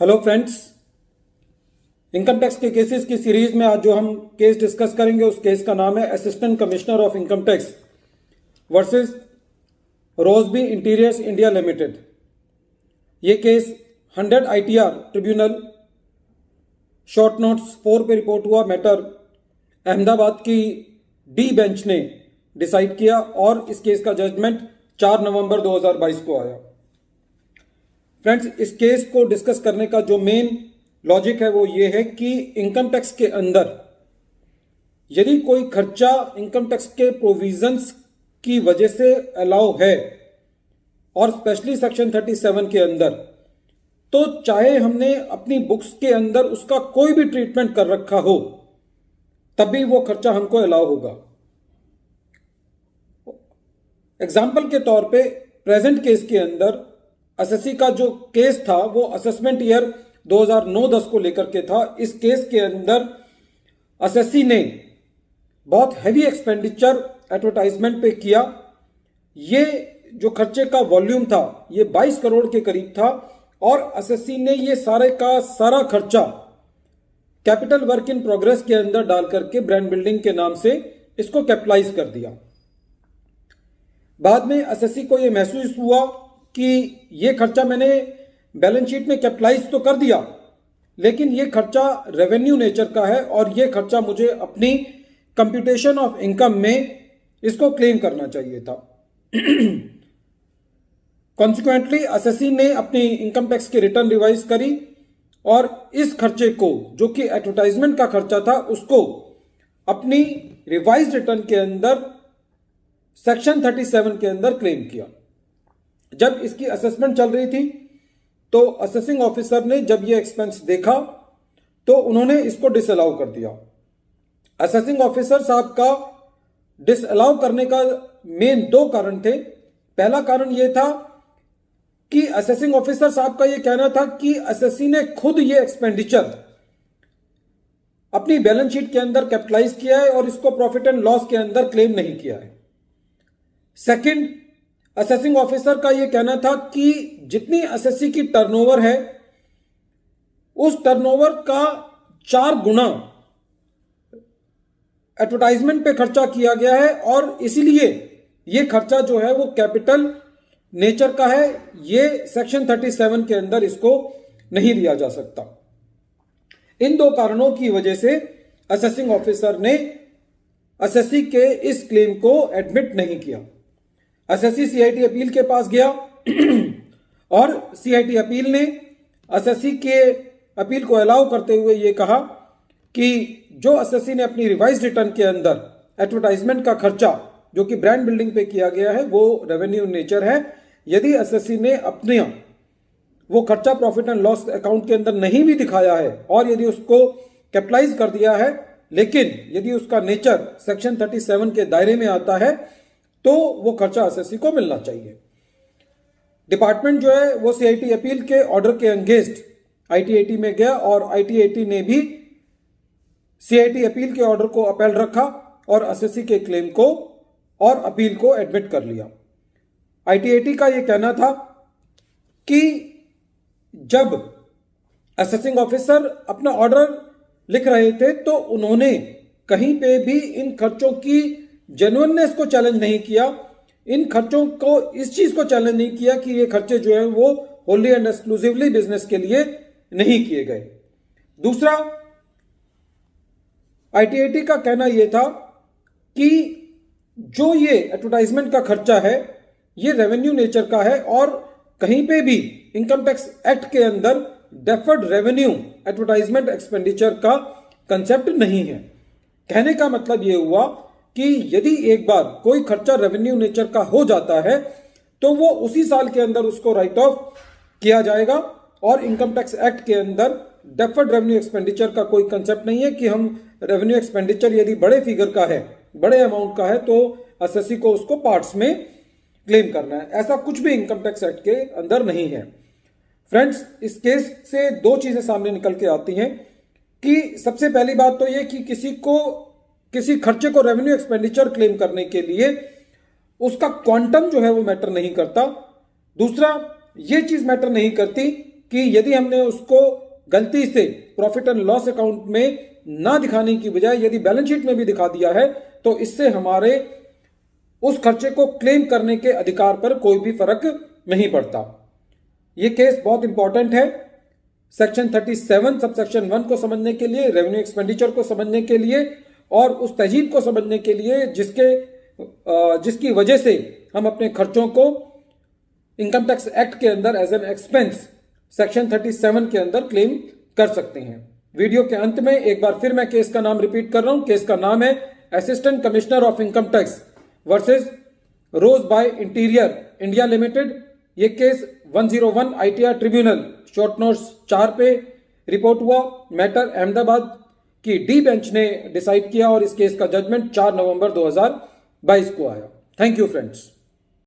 Hello friends, income tax के cases की series में आज जो हम केस डिस्कस करेंगे उस केस का नाम है assistant commissioner of income tax versus Rosebay interiors India limited. ये case 100 ITR tribunal short notes 4 पे रिपोर्ट हुआ। मैटर अहमदाबाद की डी बेंच ने डिसाइड किया और इस केस का जजमेंट 4 नवंबर 2022 को आया। फ्रेंड्स, इस केस को डिस्कस करने का जो मेन लॉजिक है वो ये है कि इनकम टैक्स के अंदर यदि कोई खर्चा इनकम टैक्स के प्रोविजंस की वजह से अलाउ है और स्पेशली सेक्शन 37 के अंदर, तो चाहे हमने अपनी बुक्स के अंदर उसका कोई भी ट्रीटमेंट कर रखा हो तब भी वो खर्चा हमको अलाउ होगा। एग्जाम्पल के तौर पे प्रेजेंट केस के अंदर एसएससी का जो केस था वो असेसमेंट ईयर 2009-10 को लेकर के था। इस केस के अंदर एसएससी ने बहुत हैवी एक्सपेंडिचर एडवर्टाइजमेंट पे किया। ये जो खर्चे का वॉल्यूम था ये 22 करोड़ के करीब था और एसएससी ने ये सारे का सारा खर्चा कैपिटल वर्क इन प्रोग्रेस के अंदर डाल करके ब्रांड बिल्डिंग के नाम से इसको कैपिटलाइज कर दिया। बाद में एसएससी को ये महसूस हुआ कि ये खर्चा मैंने बैलेंस शीट में कैपिटलाइज तो कर दिया, लेकिन ये खर्चा रेवेन्यू नेचर का है और ये खर्चा मुझे अपनी कंप्यूटेशन ऑफ इनकम में इसको क्लेम करना चाहिए था। कॉन्सिक्वेंटली एसएससी ने अपनी इनकम टैक्स की रिटर्न रिवाइज करी और इस खर्चे को, जो कि एडवर्टाइजमेंट का खर्चा था, उसको अपनी रिवाइज रिटर्न के अंदर सेक्शन 37 के अंदर क्लेम किया। जब इसकी असेसमेंट चल रही थी तो असेसिंग ऑफिसर ने जब ये एक्सपेंस देखा तो उन्होंने इसको डिसअलाउ कर दिया। असेसिंग ऑफिसर साहब का डिसअलाउ करने का मेन 2 कारण थे। पहला कारण यह था कि असेसिंग ऑफिसर साहब का यह कहना था कि एसएससी ने खुद ये एक्सपेंडिचर अपनी बैलेंस शीट के अंदर कैपिटलाइज किया है और इसको प्रॉफिट एंड लॉस के अंदर क्लेम नहीं किया है। सेकंड, असेसिंग ऑफिसर का यह कहना था कि जितनी एसएससी की टर्नओवर है उस टर्नओवर का 4 गुना एडवर्टाइजमेंट पे खर्चा किया गया है और इसीलिए यह खर्चा जो है वो कैपिटल नेचर का है। ये सेक्शन 37 के अंदर इसको नहीं लिया जा सकता। इन 2 कारणों की वजह से असेसिंग ऑफिसर ने एसएससी के इस क्लेम को एडमिट नहीं किया। एसएससी सीआईटी अपील के पास गया और सीआईटी अपील ने एसएससी के अपील को अलाउ करते हुए ये कहा कि जो एसएससी ने अपनी रिवाइज रिटर्न के अंदर एडवर्टाइजमेंट का खर्चा जो कि ब्रांड बिल्डिंग पे किया गया है वो रेवेन्यू नेचर है। यदि एसएससी ने अपने वो खर्चा प्रॉफिट एंड लॉस अकाउंट के अंदर नहीं भी दिखाया है और यदि उसको कैपिटलाइज कर दिया है, लेकिन यदि उसका नेचर सेक्शन 37 के दायरे में आता है तो वो खर्चा एसएससी को मिलना चाहिए। डिपार्टमेंट जो है वो सीआईटी अपील के ऑर्डर के अगेंस्ट आईटीएटी में गया और आईटीएटी ने भी सीआईटी अपील के ऑर्डर को अपील रखा और एसएससी के क्लेम को और अपील को एडमिट कर लिया। आईटीएटी का यह कहना था कि जब असेसिंग ऑफिसर अपना ऑर्डर लिख रहे थे तो उन्होंने कहीं पे भी इन खर्चों की जेन्युइननेस को चैलेंज नहीं किया, इन खर्चों को इस चीज को चैलेंज नहीं किया कि ये खर्चे जो हैं वो होली एंड एक्सक्लूसिवली बिजनेस के लिए नहीं किए गए। दूसरा, आईटीएटी का कहना यह था कि जो ये एडवर्टाइजमेंट का खर्चा है ये रेवेन्यू नेचर का है और कहीं पे भी इनकम टैक्स एक्ट के अंदर डेफर्ड रेवेन्यू एडवर्टाइजमेंट एक्सपेंडिचर का कंसेप्ट नहीं है। कहने का मतलब यह हुआ कि यदि एक बार कोई खर्चा रेवेन्यू नेचर का हो जाता है तो वो उसी साल के अंदर उसको राइट ऑफ किया जाएगा और इनकम टैक्स एक्ट के अंदर डेफर्ड रेवेन्यू एक्सपेंडिचर का कोई कंसेप्ट नहीं है कि हम रेवेन्यू एक्सपेंडिचर यदि बड़े फिगर का है, बड़े अमाउंट का है तो एसएससी को उसको पार्ट्स में क्लेम करना है। ऐसा कुछ भी इनकम टैक्स एक्ट के अंदर नहीं है। फ्रेंड्स, इस केस से 2 चीजें सामने निकल के आती हैं कि सबसे पहली बात तो यह कि किसी खर्चे को रेवेन्यू एक्सपेंडिचर क्लेम करने के लिए उसका क्वांटम जो है वो मैटर नहीं करता। दूसरा, ये चीज मैटर नहीं करती कि यदि हमने उसको गलती से प्रॉफिट एंड लॉस अकाउंट में ना दिखाने की बजाय यदि बैलेंस शीट में भी दिखा दिया है तो इससे हमारे उस खर्चे को क्लेम करने के अधिकार पर कोई भी फर्क नहीं पड़ता। यह केस बहुत इंपॉर्टेंट है सेक्शन 37 सब सेक्शन 1 को समझने के लिए, रेवेन्यू एक्सपेंडिचर को समझने के लिए और उस तहजीब को समझने के लिए जिसकी वजह से हम अपने खर्चों को इनकम टैक्स एक्ट के अंदर एज एन एक्सपेंस सेक्शन 37 के अंदर क्लेम कर सकते हैं। वीडियो के अंत में एक बार फिर मैं केस का नाम रिपीट कर रहा हूं। केस का नाम है assistant commissioner of income tax versus Rosebay interior India limited. ये case 101 ITR tribunal short notes 4 पे रिपोर्ट हुआ। मैटर अहमदाबाद की डी बेंच ने डिसाइड किया और इस केस का जजमेंट 4 नवंबर 2022 को आया। Thank you friends.